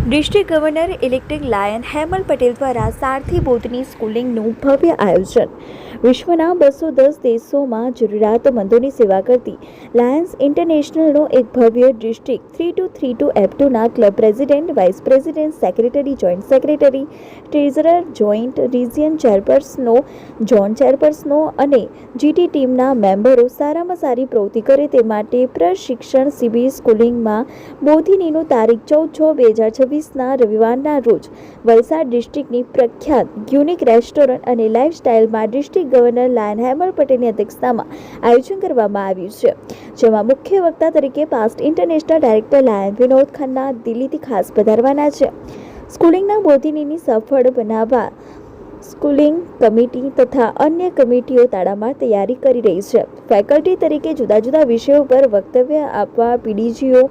District governor elected lion Hemal Patel દ્વારા સારથી બોધની સ્કૂલિંગનું ભવ્ય આયોજન. વિશ્વના 210 દેશોમાં જરૂરિયાતમંદોની સેવા કરતી લાયન્સ ઇન્ટરનેશનલનો એક ભવ્ય ડિસ્ટ્રિક્ટ 3232 F2ના club president, vice president, secretary, joint secretary, treasurer, joint region ચેરપર્સનો, ઝોન ચેરપર્સનો અને જીટી ટીમના મેમ્બરો સારામાં સારી પ્રવૃત્તિ કરે તે માટે પ્રશિક્ષણ શિબિર સ્કૂલિંગમાં બોધિનીનું તારીખ 14/6/2026ના રવિવારના રોજ વલસાડ ડિસ્ટ્રિક્ટની પ્રખ્યાત યુનિક રેસ્ટોરન્ટ અને લાઇફસ્ટાઇલમાં ડિસ્ટ્રિક્ટ ગવર્નર લાયન હેમલ પટેલની અધ્યક્ષતામાં આયોજન કરવામાં આવ્યું છે, જેમાં મુખ્ય વક્તા તરીકે past international director lion Vinod Khanna દિલ્હીથી ખાસ પધારવાના છે. સ્કૂલિંગના બોધિનીની સફળ બનાવવા સ્કૂલિંગ કમિટી તથા અન્ય કમિટીઓ તાડામાર તૈયારી કરી રહી છે. ફેકલ્ટી તરીકે જુદા જુદા વિષયો પર વક્તવ્ય આપવા પીડીજીઓ,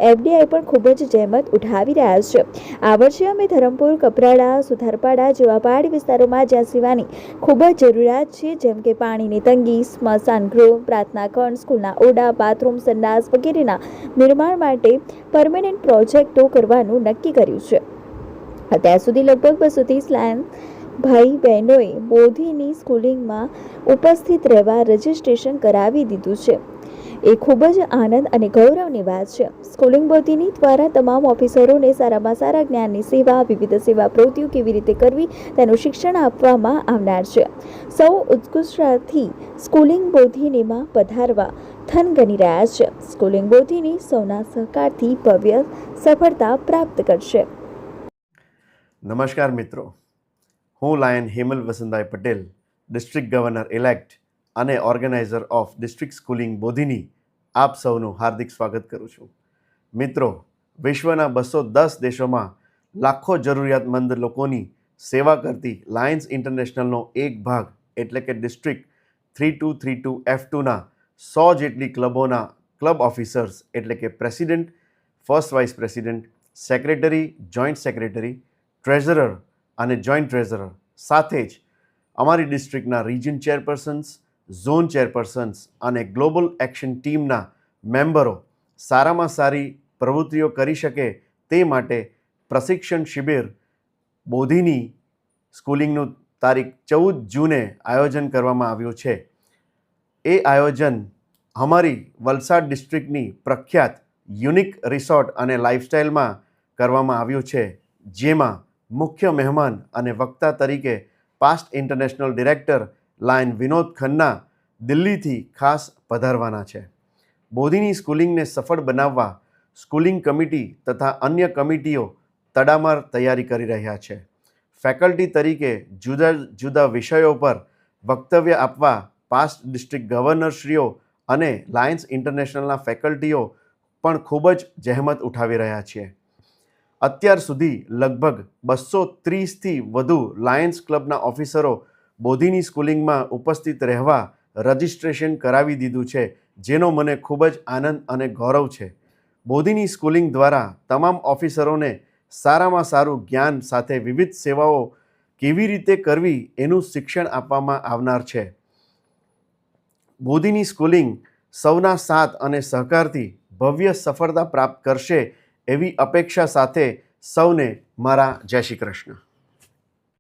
એફડીઆઈ પણ ખૂબ જ જહેમત ઉઠાવી રહ્યા છે. આ વર્ષે અમે ધરમપુર, કપરાડા, સુથારપાડા જેવા પહાડી વિસ્તારોમાં જ્યાં સેવાની ખૂબ જ જરૂરિયાત છે, જેમ કે પાણીની તંગી, સ્મશાન ગૃહ, પ્રાર્થના ખંડ, સ્કૂલના ઓરડા, બાથરૂમ, સંડાસ વગેરેના નિર્માણ માટે પરમેનન્ટ પ્રોજેક્ટો કરવાનું નક્કી કર્યું છે. અત્યાર સુધી લગભગ 230 લાયન ભાઈ બહેનોએ બોધિની સ્કૂલિંગમાં ઉપસ્થિત રહેવા રજીસ્ટ્રેશન કરાવી દીધું છે. એ ખૂબ જ આનંદ અને ગૌરવની વાત છે. સ્કૂલિંગ બોધિની દ્વારા તમામ ઓફિસરોને સારામાં સારા જ્ઞાનની સેવા, વિવિધ સેવા પ્રવૃત્તિઓ કેવી રીતે કરવી તેનું શિક્ષણ આપવામાં આવનાર છે. સૌ ઉત્કૃષ્ટતાથી સ્કૂલિંગ બોધિનીમાં પધારવા થનગની રહ્યા છે. સ્કૂલિંગ બોધિની સૌના સહકારથી ભવ્ય સફળતા પ્રાપ્ત કરશે. નમસ્કાર મિત્રો, હું lion Hemal Vasantbhai Patel, district governor elect અને ઓર્ગેનાઇઝર ઓફ ડિસ્ટ્રિક્ટ સ્કૂલિંગ બોધિની આપ સૌનું હાર્દિક સ્વાગત કરું છું. મિત્રો, વિશ્વના 210 દેશોમાં લાખો જરૂરિયાતમંદ લોકોની સેવા કરતી લાયન્સ ઇન્ટરનેશનલનો એક ભાગ એટલે કે ડિસ્ટ્રિક્ટ 3232 F2ના 100 જેટલી ક્લબોના ક્લબ ઓફિસર્સ એટલે કે president, first vice president, secretary, joint secretary, treasurer અને જોઈન્ટ ટ્રેઝરર સાથે જ અમારી ડિસ્ટ્રિક્ટના રિજિયન ચેરપર્સન્સ, ઝોન ચેરપર્સન્સ અને ગ્લોબલ એક્શન ટીમના મેમ્બરો સારામાં સારી પ્રવૃત્તિઓ કરી શકે તે માટે પ્રશિક્ષણ શિબિર બોધિની સ્કૂલિંગનું તારીખ 14 જૂને આયોજન કરવામાં આવ્યું છે. એ આયોજન અમારી વલસાડ ડિસ્ટ્રિક્ટની પ્રખ્યાત યુનિક રિસોર્ટ અને લાઇફસ્ટાઇલમાં કરવામાં આવ્યું છે, જેમાં મુખ્ય મહેમાન અને વક્તા તરીકે past international director lion Vinod Khanna દિલ્હીથી ખાસ પધારવાના છે. બોધિની સ્કૂલિંગને સફળ બનાવવા સ્કૂલિંગ કમિટી તથા અન્ય કમિટીઓ તડામાર તૈયારી કરી રહ્યા છે. ફેકલ્ટી તરીકે જુદા જુદા વિષયો પર વક્તવ્ય આપવા પાસ્ટ ડિસ્ટ્રિક્ટ ગવર્નરશ્રીઓ અને લાયન્સ ઇન્ટરનેશનલના ફેકલ્ટીઓ પણ ખૂબ જ જહેમત ઉઠાવી રહ્યા છીએ. અત્યાર સુધી લગભગ 230થી વધુ લાયન્સ ક્લબના ઓફિસરો બોધિની સ્કૂલિંગમાં ઉપસ્થિત રહેવા રજિસ્ટ્રેશન કરાવી દીધું છે, જેનો મને ખૂબ જ આનંદ અને ગૌરવ છે. બોધિની સ્કૂલિંગ દ્વારા તમામ ઓફિસરોને સારામાં સારું જ્ઞાન સાથે વિવિધ સેવાઓ કેવી રીતે કરવી એનું શિક્ષણ આપવામાં આવનાર છે. બોધિની સ્કૂલિંગ સૌના સાથ અને સહકારથી ભવ્ય સફળતા પ્રાપ્ત કરશે એવી અપેક્ષા સાથે સૌને મારા જય શ્રી કૃષ્ણ.